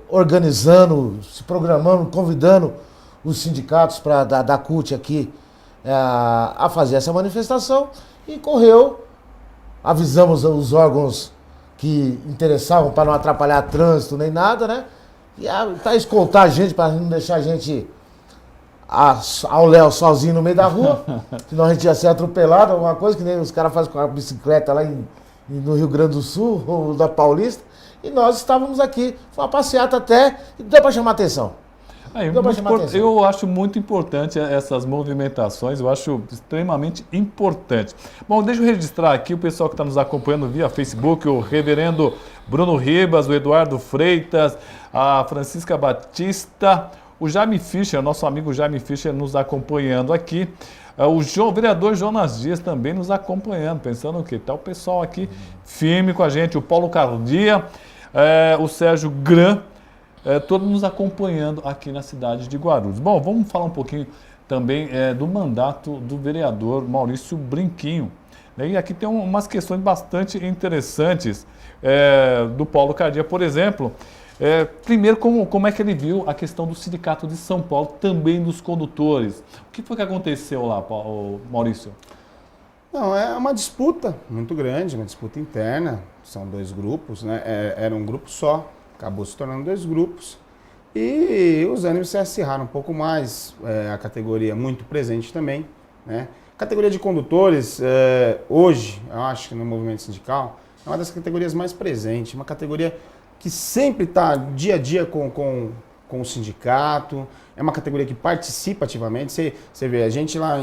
organizando, se programando, convidando os sindicatos da CUT aqui a fazer essa manifestação e correu. Avisamos os órgãos que interessavam para não atrapalhar trânsito nem nada, né? E para escoltar a gente, para não deixar a gente ao Léo sozinho no meio da rua, senão a gente ia ser atropelado, alguma coisa, que nem os caras fazem com a bicicleta lá no Rio Grande do Sul, ou da Paulista, e nós estávamos aqui, foi uma passeata até, e deu para chamar atenção.
Eu acho muito importante essas movimentações, eu acho extremamente importante. Bom, deixa eu registrar aqui o pessoal que está nos acompanhando via Facebook, o reverendo Bruno Ribas, o Eduardo Freitas, a Francisca Batista, o Jaime Fischer, nosso amigo Jaime Fischer nos acompanhando aqui, o vereador Jonas Dias também nos acompanhando, pensando o quê? Está o pessoal aqui firme com a gente, o Paulo Cardia, o Sérgio Gran, todos nos acompanhando aqui na cidade de Guarulhos. Bom, vamos falar um pouquinho também do mandato do vereador Maurício Brinquinho. E aqui tem umas questões bastante interessantes do Paulo Cardia, por exemplo. Primeiro, como é que ele viu a questão do Sindicato de São Paulo, também dos condutores? O que foi que aconteceu lá, Maurício?
Não, é uma disputa muito grande, uma disputa interna. São dois grupos, né? Era um grupo só. Acabou se tornando dois grupos e os ânimos se acirraram um pouco mais, a categoria muito presente também, né? A categoria de condutores, hoje, eu acho que no movimento sindical, é uma das categorias mais presentes, uma categoria que sempre está dia a dia com o sindicato, é uma categoria que participa ativamente. Você vê, a gente lá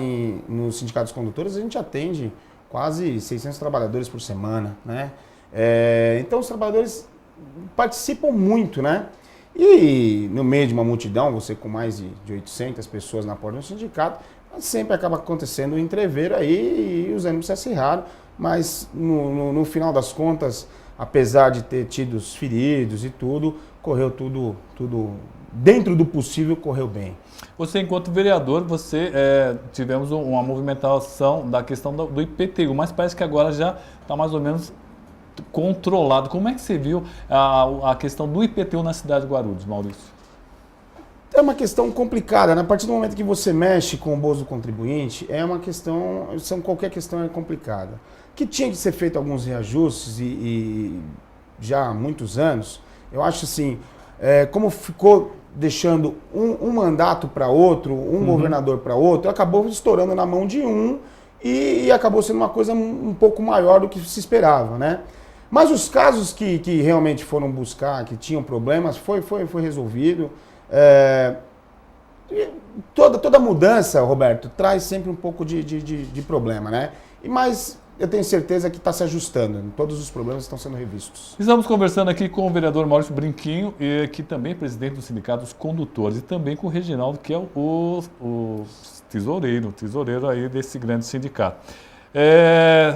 no Sindicato dos Condutores, a gente atende quase 600 trabalhadores por semana, né? Então os trabalhadores participam muito, né? E no meio de uma multidão, você com mais de 800 pessoas na porta do sindicato, sempre acaba acontecendo um entreveiro aí e os ânimos se acirraram, mas no final das contas, apesar de ter tido os feridos e tudo, correu tudo dentro do possível, correu bem.
Você, enquanto vereador, tivemos uma movimentação da questão do IPTU, mas parece que agora já está mais ou menos controlado. Como é que você viu a questão do IPTU na cidade de Guarulhos, Maurício?
É uma questão complicada, né? A partir do momento que você mexe com o bolso do contribuinte, qualquer questão é complicada. Que tinha que ser feito alguns reajustes e já há muitos anos, eu acho assim, como ficou deixando um mandato para outro, governador para outro, acabou estourando na mão de um e acabou sendo uma coisa um pouco maior do que se esperava, né? Mas os casos que realmente foram buscar, que tinham problemas, foi resolvido. Toda mudança, Roberto, traz sempre um pouco de problema, né? Mas eu tenho certeza que está se ajustando. Todos os problemas estão sendo revistos. Estamos
conversando aqui com o vereador Maurício Brinquinho, que também é presidente do Sindicato dos Condutores, e também com o Reginaldo, que é o tesoureiro aí desse grande sindicato.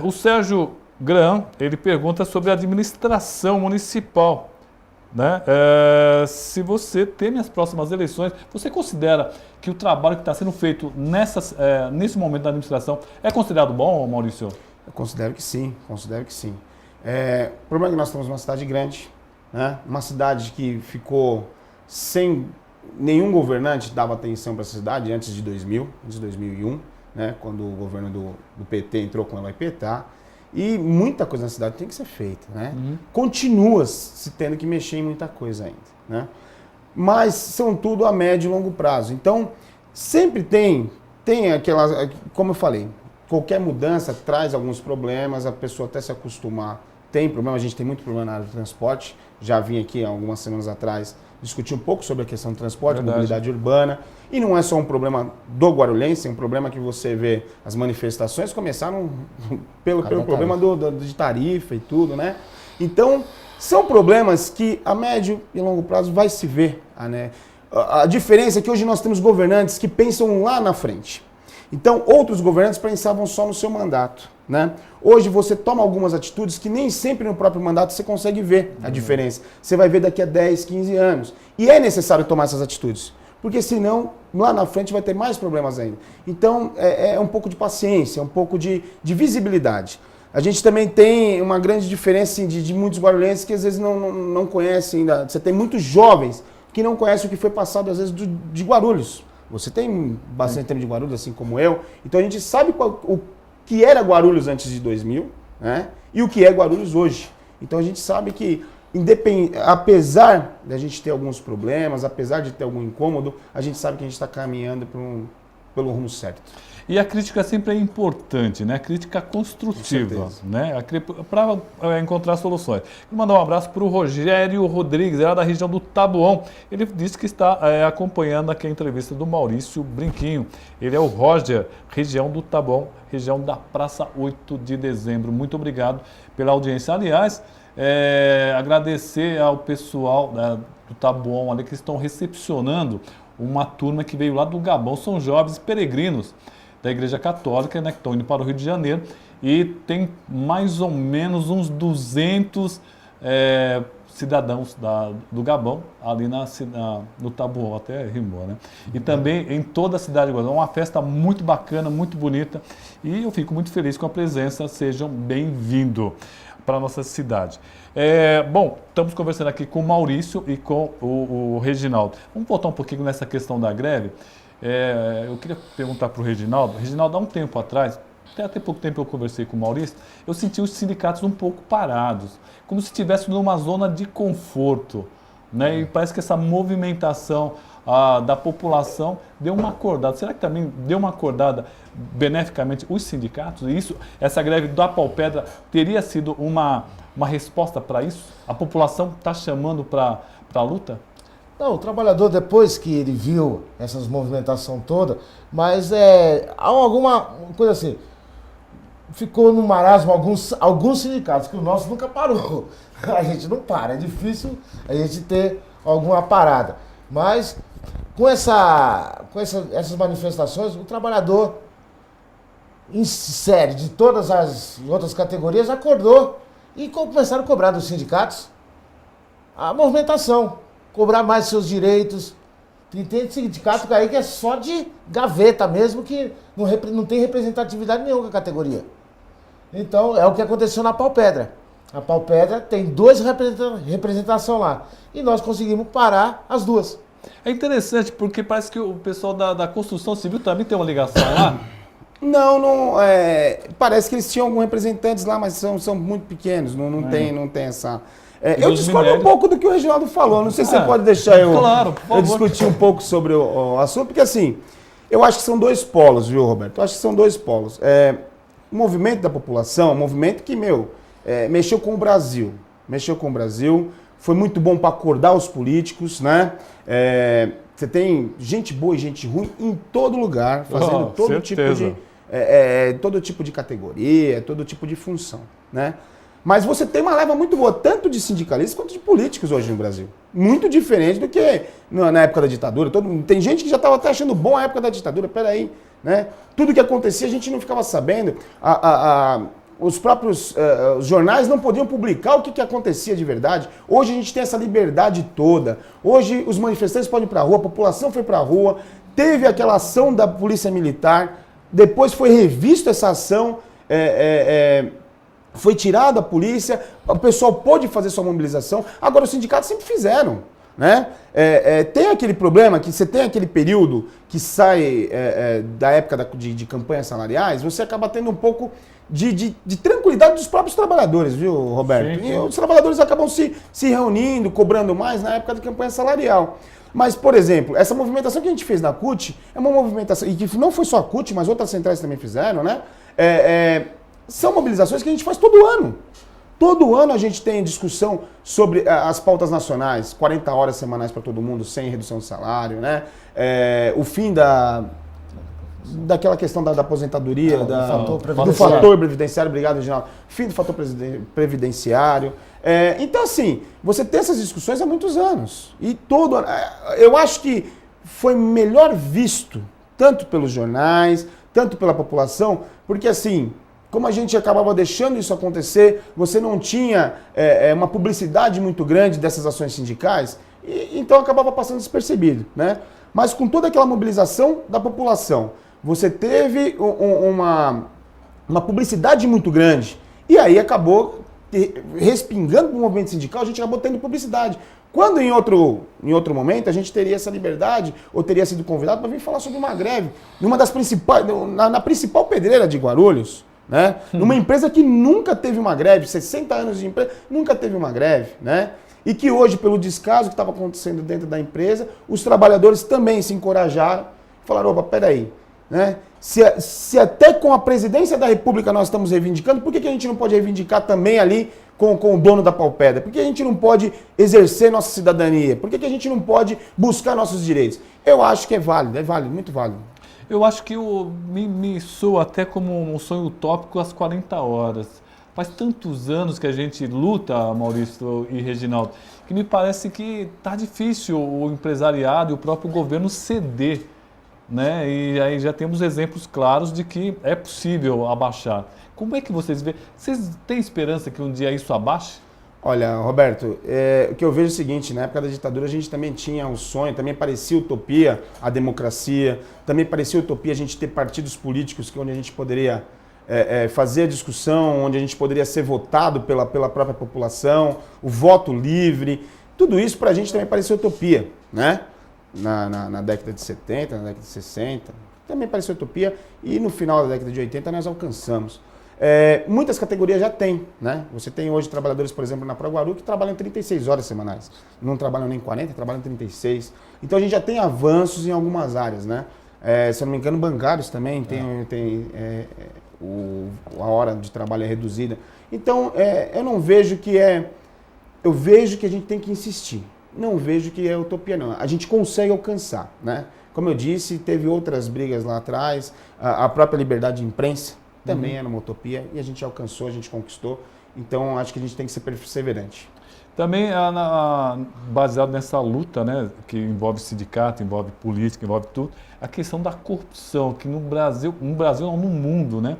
O Sérgio Gran, ele pergunta sobre a administração municipal, né? Se você teme as próximas eleições, você considera que o trabalho que está sendo feito nesse momento da administração é considerado bom, Maurício?
Eu considero que sim, o problema é que nós estamos numa cidade grande, né? Uma cidade que ficou sem nenhum governante dava atenção para essa cidade antes de 2001, né, quando o governo do PT entrou com o Ipetá, e muita coisa na cidade tem que ser feita, né? Continua se tendo que mexer em muita coisa ainda, né? Mas são tudo a médio e longo prazo. Então, sempre tem aquelas, como eu falei, qualquer mudança traz alguns problemas, a pessoa até se acostumar. Tem problema, a gente tem muito problema na área do transporte. Já vim aqui algumas semanas atrás discutir um pouco sobre a questão do transporte, mobilidade urbana. E não é só um problema do guarulhense, é um problema que você vê as manifestações começaram pelo problema de tarifa e tudo, né? Então, são problemas que a médio e longo prazo vai se ver, né? A diferença é que hoje nós temos governantes que pensam lá na frente. Então, outros governantes pensavam só no seu mandato, né? Hoje você toma algumas atitudes que nem sempre no próprio mandato você consegue ver a diferença. Você vai ver daqui a 10, 15 anos. E é necessário tomar essas atitudes, porque senão lá na frente vai ter mais problemas ainda. Então, é um pouco de paciência, é um pouco de visibilidade. A gente também tem uma grande diferença assim, de muitos guarulhenses que às vezes não conhecem ainda. Você tem muitos jovens que não conhecem o que foi passado às vezes de Guarulhos. Você tem bastante tempo de Guarulhos, assim como eu. Então a gente sabe o que era Guarulhos antes de 2000, né? E o que é Guarulhos hoje. Então a gente sabe que, apesar de a gente ter alguns problemas, apesar de ter algum incômodo, a gente sabe que a gente está caminhando pelo rumo certo.
E a crítica sempre é importante, né? Crítica construtiva, né? Para encontrar soluções. Vou mandar um abraço para o Rogério Rodrigues, lá da região do Taboão. Ele disse que está acompanhando aqui a entrevista do Maurício Brinquinho. Ele é o Roger, região do Taboão, região da Praça 8 de Dezembro. Muito obrigado pela audiência. Aliás, agradecer ao pessoal do Taboão ali que estão recepcionando uma turma que veio lá do Gabão. São jovens peregrinos da Igreja Católica, né, que estão indo para o Rio de Janeiro, e tem mais ou menos uns 200 cidadãos do Gabão, ali no Taboão, até rimou, né? E também em toda a cidade de Guarulhos. É uma festa muito bacana, muito bonita, e eu fico muito feliz com a presença. Sejam bem-vindos para a nossa cidade. Bom, estamos conversando aqui com o Maurício e com o Reginaldo. Vamos voltar um pouquinho nessa questão da greve. Eu queria perguntar para o Reginaldo. Reginaldo, há um tempo atrás, até pouco tempo eu conversei com o Maurício, eu senti os sindicatos um pouco parados, como se estivesse numa zona de conforto, né? E parece que essa movimentação da população deu uma acordada. Será que também deu uma acordada beneficamente os sindicatos? E essa greve da Paupedra teria sido uma resposta para isso? A população está chamando para a luta?
Não, o trabalhador, depois que ele viu essas movimentação toda, mas há alguma coisa assim, ficou no marasmo alguns sindicatos, que o nosso nunca parou. A gente não para, é difícil a gente ter alguma parada. Mas com essas manifestações, o trabalhador em série de todas as outras categorias acordou e começaram a cobrar dos sindicatos a movimentação. Cobrar mais seus direitos. Tem sindicato aí que é só de gaveta mesmo, que não tem representatividade nenhuma com a categoria. Então, é o que aconteceu na Paupedra. A Paupedra tem 2 representações lá. E nós conseguimos parar as 2.
É interessante, porque parece que o pessoal da construção civil também tem uma ligação lá.
Não, parece que eles tinham alguns representantes lá, mas são muito pequenos, não tem essa... eu discordo um pouco do que o Reginaldo falou. Não sei se você pode deixar eu discutir um pouco sobre o assunto, porque assim, eu acho que são 2 polos, viu, Roberto? Eu acho que são 2 polos. O movimento da população é um movimento que, mexeu com o Brasil. Foi muito bom para acordar os políticos, né? Você tem gente boa e gente ruim em todo lugar, fazendo todo tipo de categoria, todo tipo de função, né? Mas você tem uma leva muito boa, tanto de sindicalistas quanto de políticos hoje no Brasil. Muito diferente do que na época da ditadura. Tem gente que já estava até achando bom a época da ditadura. Peraí, né? Tudo que acontecia a gente não ficava sabendo. Os próprios os jornais não podiam publicar o que acontecia de verdade. Hoje a gente tem essa liberdade toda. Hoje os manifestantes podem ir para a rua, a população foi para a rua. Teve aquela ação da Polícia Militar. Depois foi revista essa ação. Foi tirada a polícia, o pessoal pôde fazer sua mobilização. Agora, os sindicatos sempre fizeram. né? Tem aquele problema que você tem aquele período que sai da época de campanhas salariais, você acaba tendo um pouco de tranquilidade dos próprios trabalhadores, viu, Roberto?
Sim.
E os trabalhadores acabam se reunindo, cobrando mais na época de campanha salarial. Mas, por exemplo, essa movimentação que a gente fez na CUT é uma movimentação, e que não foi só a CUT, mas outras centrais também fizeram, né? São mobilizações que a gente faz todo ano. Todo ano a gente tem discussão sobre as pautas nacionais, 40 horas semanais para todo mundo, sem redução de salário, né? O fim daquela questão da aposentadoria, do fator previdenciário, obrigado, Reginaldo. Fim do fator previdenciário. Então, assim, você tem essas discussões há muitos anos. E todo ano, eu acho que foi melhor visto, tanto pelos jornais, tanto pela população, porque assim, como a gente acabava deixando isso acontecer, você não tinha uma publicidade muito grande dessas ações sindicais, então acabava passando despercebido, né? Mas com toda aquela mobilização da população, você teve uma publicidade muito grande, e aí acabou respingando para o movimento sindical, a gente acabou tendo publicidade. Quando em outro momento a gente teria essa liberdade, ou teria sido convidado para vir falar sobre uma greve, numa das principais, na principal pedreira de Guarulhos, né? Numa empresa que nunca teve uma greve, 60 anos de empresa, nunca teve uma greve, né? E que hoje, pelo descaso que estava acontecendo dentro da empresa, os trabalhadores também se encorajaram, falaram, opa, peraí, né? Se até com a presidência da República nós estamos reivindicando, por que a gente não pode reivindicar também ali com o dono da Paupedra? Por que a gente não pode exercer nossa cidadania? Por que a gente não pode buscar nossos direitos? Eu acho que é válido, muito válido.
Eu acho que me soa até como um sonho utópico às 40 horas. Faz tantos anos que a gente luta, Maurício e Reginaldo, que me parece que está difícil o empresariado e o próprio governo ceder, né? E aí já temos exemplos claros de que é possível abaixar. Como é que vocês veem? Vocês têm esperança que um dia isso abaixe?
Olha, Roberto, o que eu vejo é o seguinte, na época da ditadura a gente também tinha um sonho, também parecia utopia a democracia, também parecia utopia a gente ter partidos políticos onde a gente poderia fazer a discussão, onde a gente poderia ser votado pela própria população, o voto livre, tudo isso pra gente também parecia utopia, né? Na década de 70, na década de 60, também parecia utopia e no final da década de 80 nós alcançamos. Muitas categorias já tem, né? Você tem hoje trabalhadores, por exemplo, na Proguaru que trabalham 36 horas semanais. Não trabalham nem 40, trabalham 36. Então a gente já tem avanços em algumas áreas, né? Se eu não me engano, bancários também tem a hora de trabalho é reduzida. Então eu não vejo que eu vejo que a gente tem que insistir. Não vejo que é utopia, não. A gente consegue alcançar, né? Como eu disse, teve outras brigas lá atrás, a própria liberdade de imprensa também era uma utopia e a gente alcançou, a gente conquistou. Então, acho que a gente tem que ser perseverante.
Também, baseado nessa luta, né, que envolve sindicato, envolve política, envolve tudo, a questão da corrupção, que no Brasil não, no mundo, né,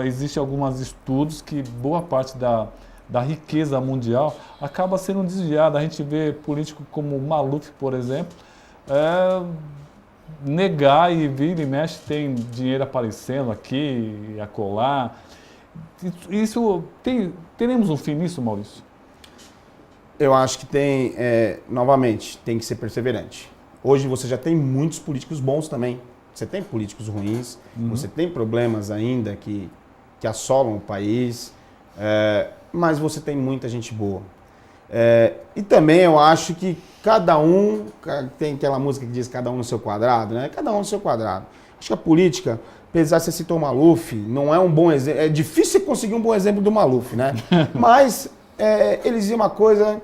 existem alguns estudos que boa parte da riqueza mundial acaba sendo desviada. A gente vê político como o Maluf, por exemplo, negar e vira e mexe, tem dinheiro aparecendo aqui e acolá. Teremos um fim nisso, Maurício?
Eu acho que novamente, tem que ser perseverante. Hoje você já tem muitos políticos bons também. Você tem políticos ruins, você tem problemas ainda que assolam o país, mas você tem muita gente boa. E também eu acho que cada um, tem aquela música que diz cada um no seu quadrado, né? Cada um no seu quadrado. Acho que a política, apesar de você citar o Maluf, não é um bom exemplo. É difícil você conseguir um bom exemplo do Maluf, né? Mas ele dizia uma coisa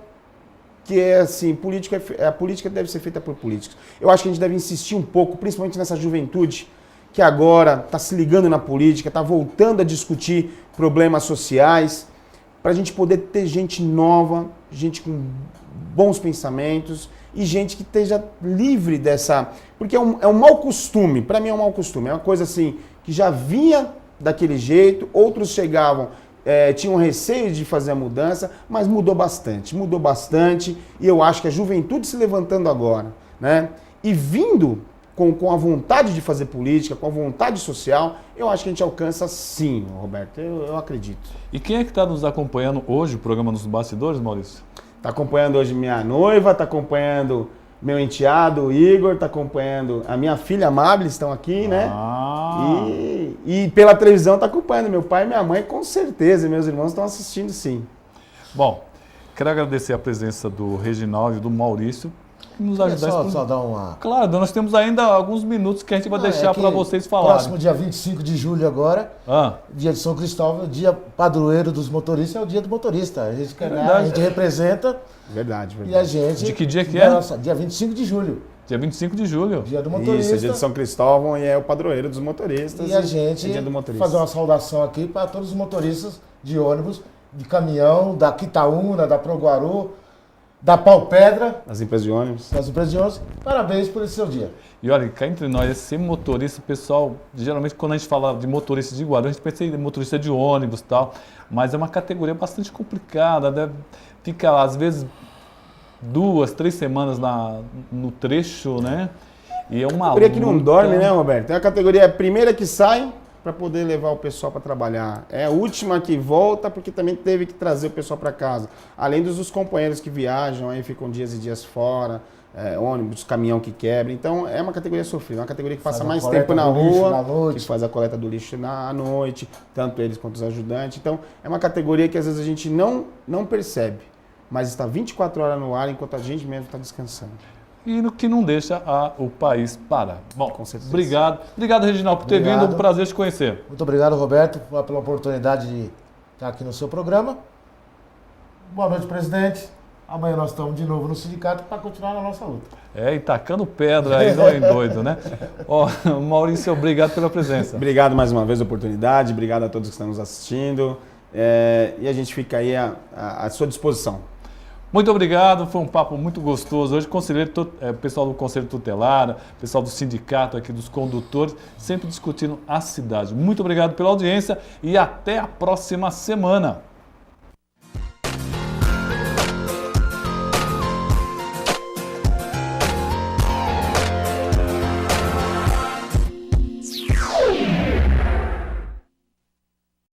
que é assim, a política deve ser feita por políticos. Eu acho que a gente deve insistir um pouco, principalmente nessa juventude, que agora está se ligando na política, está voltando a discutir problemas sociais, para a gente poder ter gente nova, gente com bons pensamentos e gente que esteja livre dessa... Porque é um mau costume, para mim é um mau costume, é uma coisa assim, que já vinha daquele jeito, outros chegavam, tinham receio de fazer a mudança, mas mudou bastante, e eu acho que a juventude se levantando agora, né, e vindo com a vontade de fazer política, com a vontade social, eu acho que a gente alcança sim, Roberto, eu acredito.
E quem é que está nos acompanhando hoje, o programa Nos Bastidores, Maurício?
Tá acompanhando hoje minha noiva, tá acompanhando meu enteado, o Igor, tá acompanhando a minha filha Amable, estão aqui, né? E pela televisão tá acompanhando meu pai e minha mãe, com certeza, e meus irmãos estão assistindo sim.
Bom, quero agradecer a presença do Reginaldo e do Maurício, que nos ajudaram.
Só dar uma...
Claro, nós temos ainda alguns minutos que a gente vai deixar para vocês falarem.
Próximo dia 25 de julho agora, dia de São Cristóvão, dia padroeiro dos motoristas, é o dia do motorista. A gente quer ganhar, a gente representa.
Verdade.
E a gente...
De que dia que é?
Dia 25 de julho.
Dia 25 de julho.
Dia do motorista.
Isso, é dia de São Cristóvão e é o padroeiro dos motoristas.
E a gente
dia do motorista.
fazer uma saudação aqui para todos os motoristas de ônibus, de caminhão, da Quitaúna, da Proguaru, da Paupedra.
As empresas de ônibus.
Das empresas de ônibus. Parabéns por esse seu dia.
E olha, cá entre nós, ser motorista, pessoal, geralmente quando a gente fala de motorista de Guarulhos, a gente pensa em motorista de ônibus e tal, mas é uma categoria bastante complicada, né? Fica às vezes 2, 3 semanas no trecho, né? E é uma
categoria que não dorme, né, Roberto? É a categoria primeira que sai para poder levar o pessoal para trabalhar. É a última que volta porque também teve que trazer o pessoal para casa. Além dos companheiros que viajam, aí ficam dias e dias fora, ônibus, caminhão que quebra. Então é uma categoria sofrida, uma categoria que passa mais tempo na rua, que faz a coleta do lixo à noite, tanto eles quanto os ajudantes. Então é uma categoria que às vezes a gente não percebe, mas está 24 horas no ar enquanto a gente mesmo está descansando.
E no que não deixa o país parar. Bom,
com certeza.
Obrigado. Obrigado, Reginaldo, por ter vindo. Um prazer te conhecer.
Muito obrigado, Roberto, pela oportunidade de estar aqui no seu programa. Boa noite, presidente. Amanhã nós estamos de novo no sindicato para continuar na nossa luta.
E tacando pedra aí, não é doido, né? Maurício, obrigado pela presença.
Obrigado mais uma vez pela oportunidade, obrigado a todos que estão nos assistindo. E a gente fica aí à sua disposição.
Muito obrigado, foi um papo muito gostoso. Hoje, pessoal do Conselho Tutelar, pessoal do sindicato aqui, dos condutores, sempre discutindo a cidade. Muito obrigado pela audiência e até a próxima semana.